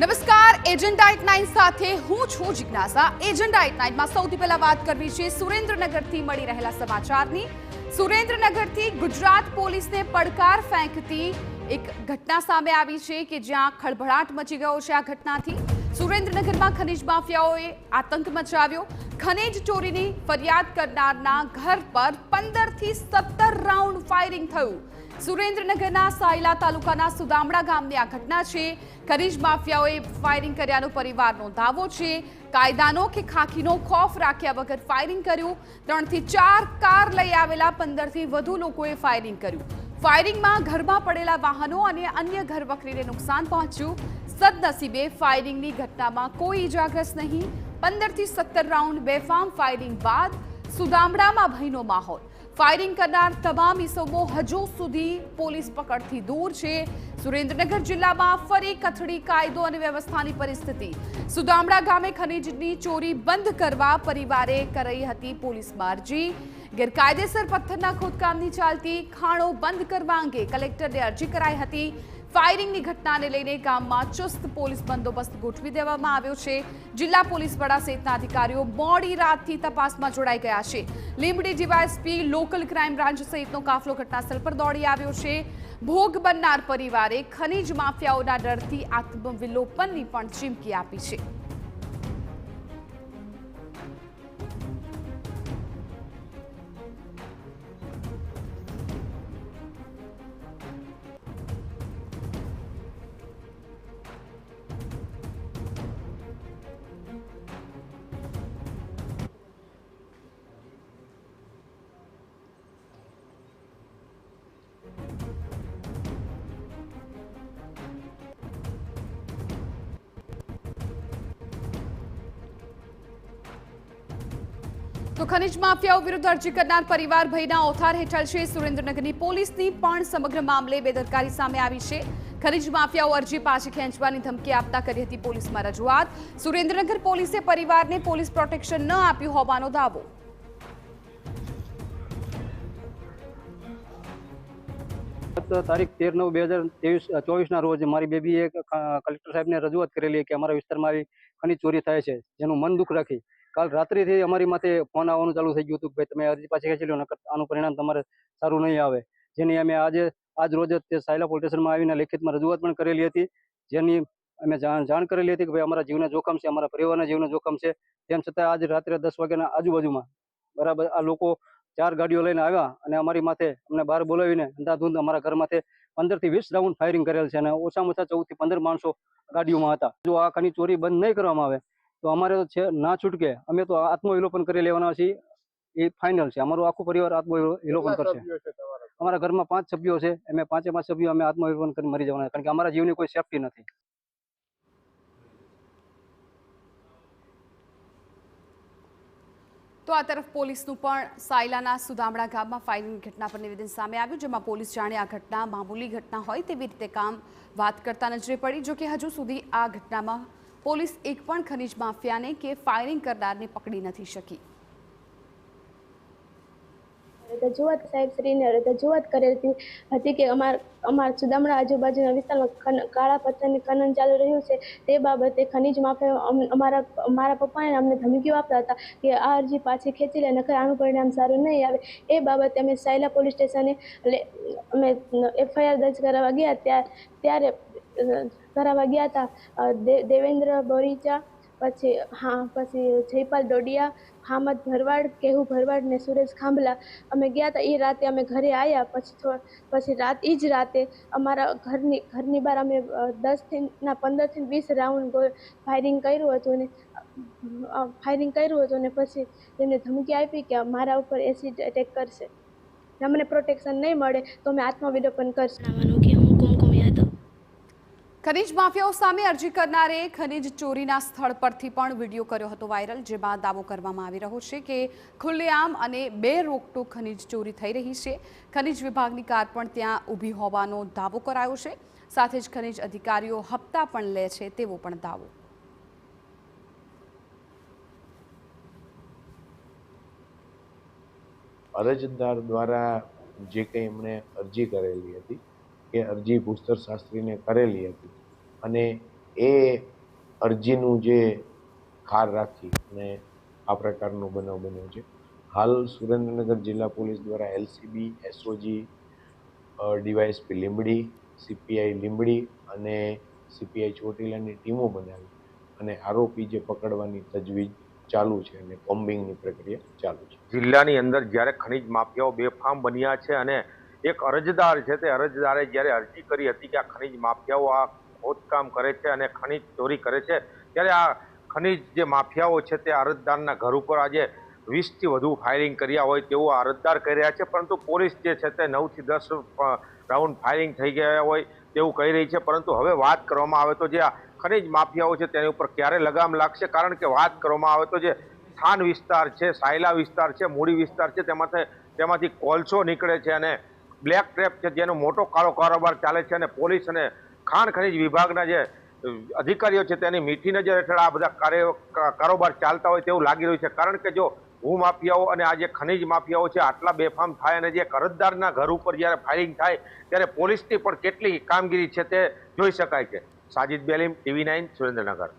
નમસ્કાર, agenda at 9 સાથે હું છું જિજ્ઞાસા। એજન્ડા એટ 9 માં સૌથી પહેલા વાત કરવી છે સુરેન્દ્રનગરથી મળી રહેલા સમાચારની। સુરેન્દ્રનગરથી ગુજરાત પોલીસને પડકાર ફેંકતી એક ઘટના સામે આવી છે કે જ્યાં ખળભળાટ મચી ગયો છે। આ ઘટનાથી સુરેન્દ્રનગરમાં ખનીજ માફિયાઓએ આતંક મચાવ્યો। ખનીજ ચોરીની ફરિયાદ કરનારના ઘર પર 15 થી 17 રાઉન્ડ ફાયરિંગ થયું। સુરેન્દ્રનગરના સાયલા તાલુકાના સુદામડા ગામની આ ઘટના છે। ખનીજ માફિયાઓએ ફાયરિંગ કર્યાનો પરિવારનો દાવો છે। કાયદાનો કે ખાખીનો ખોફ રાખ્યા વગર ફાયરિંગ કર્યું। 3 થી 4 કાર લઈ આવેલા 15 થી વધુ લોકોએ ફાયરિંગ કર્યું। ફાયરિંગમાં ઘરમાં પડેલા વાહનો અને અન્ય ઘરવખરીને નુકસાન પહોંચ્યું। સદનસીબે ફાયરિંગની ઘટનામાં કોઈ ઇજાગ્રસ્ત નહીં। 15 થી 17 રાઉન્ડ બેફામ ફાયરિંગ બાદ સુદામડામાં ભયનો માહોલ। ફાયરિંગ કરનાર તમામ ઇસમો હજુ સુધી પોલીસ પકડથી દૂર છે। સુરેન્દ્રનગર જિલ્લામાં ફરી કથળી કાયદો અને વ્યવસ્થાની પરિસ્થિતિ। સુદામડા ગામે ખનીજની ચોરી બંધ કરવા પરિવારે કરી હતી પોલીસમાં અરજી। ગેરકાયદેસર પથ્થરના ખોદકામની ચાલતી ખાણો બંધ કરવા અંગે કલેક્ટરને અરજી કરાઈ હતી। ફાયરિંગની ઘટનાને લઈને ગામમાં ચુસ્ત પોલીસ બંદોબસ્ત ગોઠવી દેવામાં આવ્યો છે। જિલ્લા પોલીસ વડા સહિતના અધિકારીઓ મોડી રાતથી તપાસમાં જોડાઈ ગયા છે। Limbdi DYSP, local crime branch સહિતનો કાફલો ઘટનાસ્થળ પર દોડી આવ્યો છે। ભોગ બનનાર પરિવારે ખનીજ માફિયાઓના ડરથી આત્મવિલોપનની પણ ચીમકી આપી છે। તો ખનીજ માફિયાઓ વિરુદ્ધ અરજી કરનાર પરિવાર ભયના ઓથાર હેઠળ છે। સુરેન્દ્રનગરની પોલીસની પણ સમગ્ર મામલે બેદરકારી સામે આવી છે। ખનીજ માફિયાઓ અરજી પાછી ખેંચવાની ધમકી આપતા કરી હતી પોલીસમાં રજૂઆત। સુરેન્દ્રનગર પોલીસે પરિવારને પોલીસ પ્રોટેક્શન ન આપ્યું હોવાનો દાવો। તારીખ 13/9/2024 ના રોજ મારી બેબીએ કલેક્ટર સાહેબને રજૂઆત કરેલી કે અમારા વિસ્તારમાં ખનીજ ચોરી થાય છે, જેનું મન દુઃખ રાખી કાલ રાત્રિથી અમારી માથે ફોન આવવાનું ચાલુ થઈ ગયું હતું કે ભાઈ તમે અરજી પાછી ખેંચી લો, નકર આનું પરિણામ તમારે સારું નહીં આવે। જેની અમે આજ રોજ તે સાયલા પોલીસ સ્ટેશનમાં આવીને લેખિતમાં રજૂઆત પણ કરેલી હતી, જેની અમે જાણ કરેલી હતી કે ભાઈ અમારા જીવને જોખમ છે, અમારા પરિવારના જીવને જોખમ છે। તેમ છતાં આજ રાત્રે 10 વાગ્યાના આજુબાજુમાં બરાબર આ લોકો 4 ગાડીઓ લઈને આવ્યા અને અમારી માથે અમને બહાર બોલાવીને અંધાધૂંધ અમારા ઘર માથે 15 થી 20 રાઉન્ડ ફાયરિંગ કરેલ છે અને ઓછામાં ઓછા 14 થી 15 માણસો ગાડીઓમાં હતા। જો આ ખનીજ ચોરી બંધ નહીં કરવામાં આવે તો અમારે તો છે ના છૂટકે અમે તો આત્મવિલોપન કરી લેવાના છીએ, એ ફાઇનલ છે। અમારું આખું પરિવાર આત્મવિલોપન કરશે। અમારા ઘરમાં 5 સભ્યો છે, અમે 5 સભ્યો અમે આત્મવિલોપન કરી મરી જવાના, કારણ કે અમારા જીવની કોઈ સેફટી નથી। તો આ તરફ પોલીસનું પણ સાયલાના સુદામડા ગામમાં ફાયરિંગ ઘટના પર નિવેદન સામે આવ્યું, જેમાં પોલીસ જાણે આ ઘટના મામૂલી ઘટના હોય તેવી રીતે વાત કરતા નજરે પડી। જો કે હજુ સુધી આ ઘટનામાં પોલીસ એક પણ ખનીજ માફિયાને કે ફાયરિંગ કરનારને પકડી નથી શકી। રજૂઆત સાહેબશ્રીને રજૂઆત કરેલી હતી કે અમારા સુદામડા આજુબાજુના વિસ્તારમાં કાળા પથ્થરની ખનન ચાલુ રહ્યું છે। તે બાબતે ખનીજ માફિયાઓ મારા પપ્પાને અમને ધમકીઓ આપતા હતા કે આ અરજી પાછી ખેંચી લે, નકર આનું પરિણામ સારું નહીં આવે। એ બાબતે અમે સાયલા પોલીસ સ્ટેશને અમે FIR દર્જ કરાવવા ગયા ત્યારે કરાવવા ગયા હતા। દેવેન્દ્ર બોરીચા, પછી જયપાલ ડોડિયા, હામદ ભરવાડ, કેહુ ભરવાડ ને સુરેશ ખાંભલા અમે ગયા હતા। એ રાતે અમે ઘરે આવ્યા પછી એ જ રાતે અમારા ઘરની બહાર અમે 15 થી 20 રાઉન્ડ ફાયરિંગ કર્યું હતું અને પછી તેમને ધમકી આપી કે મારા ઉપર એસિડ એટેક કરશે, અમને પ્રોટેક્શન નહીં મળે તો અમે આત્મવિલોપન કરશું। ખનીજ માફિયાઓ સામે અરજી કરનારે ખનીજ ચોરીના સ્થળ પરથી પણ વિડીયો કર્યો હતો વાયરલ, જેમાં દાવો કરવામાં આવી રહ્યો છે કે ખુલ્લેઆમ અને બે રોકટોક ખનીજ ચોરી થઈ રહી છે। ખનીજ વિભાગની કાર પણ ત્યાં ઊભી હોવાનો દાવો કરાયો છે। સાથે જ ખનીજ અધિકારીઓ હપ્તા પણ લે છે તેવો પણ દાવો। અરજદાર દ્વારા જે કંઈ એમણે અરજી કરેલી હતી એ અરજી ભૂસ્તર શાસ્ત્રીને કરેલી હતી અને એ અરજીનું જે ખાર રાખી અને આ પ્રકારનો બનાવ બન્યો છે. હાલ સુરેન્દ્રનગર જિલ્લા પોલીસ દ્વારા LCB, SOG, DYSP Limbdi, CPI Limbdi અને સીપીઆઈ ચોટીલાની ટીમો બનાવી અને આરોપી જે પકડવાની તજવીજ ચાલુ છે અને કોમ્બિંગની પ્રક્રિયા ચાલુ છે. જિલ્લાની અંદર જ્યારે ખનીજ માફિયાઓ બેફામ બન્યા છે અને એક અરજદાર છે તે અરજદારે જ્યારે અરજી કરી હતી કે આ ખનીજ માફિયાઓ આ ખોદકામ કરે છે અને ખનીજ ચોરી કરે છે, ત્યારે આ ખનીજ જે માફિયાઓ છે તે અરજદારના ઘર ઉપર આજે 20થી વધુ ફાયરિંગ કર્યા હોય તેવું આ અરજદાર કહી રહ્યા છે. પરંતુ પોલીસ જે છે તે 9થી 10 રાઉન્ડ ફાયરિંગ થઈ ગયા હોય તેવું કહી રહી છે. પરંતુ હવે વાત કરવામાં આવે તો જે આ ખનીજ માફિયાઓ છે તેની ઉપર ક્યારે લગામ લાગશે? કારણ કે વાત કરવામાં આવે તો જે થાન વિસ્તાર છે, સાયલા વિસ્તાર છે, મૂડી વિસ્તાર છે, તેમાંથી કોલસો નીકળે છે અને બ્લેક ટ્રેપ છે જેનો મોટો કાળો કારોબાર ચાલે છે અને પોલીસ અને ખાણ ખનીજ વિભાગના જે અધિકારીઓ છે તેની મીઠી નજર હેઠળ આ બધા કારોબાર ચાલતા હોય તેવું લાગી રહ્યું છે. કારણ કે જો ભૂમાફિયાઓ અને આ જે ખનીજ માફિયાઓ છે આટલા બેફામ થાય અને જે અરજદારના ઘર ઉપર જ્યારે ફાયરિંગ થાય ત્યારે પોલીસની પણ કેટલી કામગીરી છે તે જોઈ શકાય છે. સાજિદ બેલીમ, TV9, સુરેન્દ્રનગર.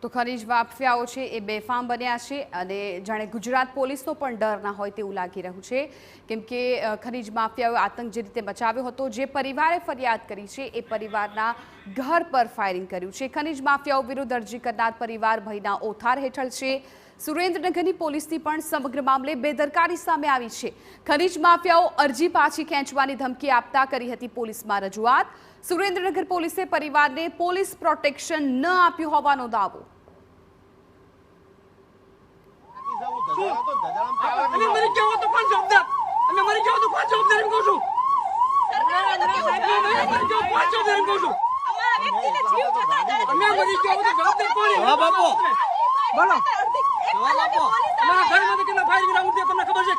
તો ખનીજ માફિયાઓ છે એ બેફામ બન્યા છે અને જાણે ગુજરાત પોલીસનો પણ ડર ના હોય તેવું લાગી રહ્યું છે, કેમ કે ખનીજ માફિયાઓએ આતંક જે રીતે મચાવ્યો હતો, જે પરિવારે ફરિયાદ કરી છે એ પરિવારના ઘર પર ફાયરિંગ કર્યું છે. ખનીજ માફિયાઓ વિરુદ્ધ અરજી કરનાર પરિવાર ભયના ઓથાર હેઠળ છે. સુરેન્દ્રનગરની પોલીસની પણ સમગ્ર મામલે બેદરકારી સામે આવી છે. ખનીજ માફિયાઓ અરજી પાછી ખેંચવાની ધમકી આપતા કરી હતી પોલીસમાં રજૂઆત. સુરેન્દ્રનગર પોલીસે પરિવારને પોલીસ પ્રોટેક્શન ન આપ્યું હોવાનો દાવો. અમે મરી ગયો તો કોણ જવાબદાર? અમે મરી ગયો તો કોણ જવાબદાર એમ કહું છું? સરકારે તો કઈ સાહેબ મરી ગયો કોણ જવાબદાર એમ કહું છું? અમારા વ્યક્તિને જીવ જતા જાય. અમે મરી ગયો તો જવાબદાર કોણ? હા બાપુ બોલો. જવાબ આપો. અમારા ઘરમાં કેટલા ફાયર ગ્રાઉન્ડ છે તમને ખબર છે?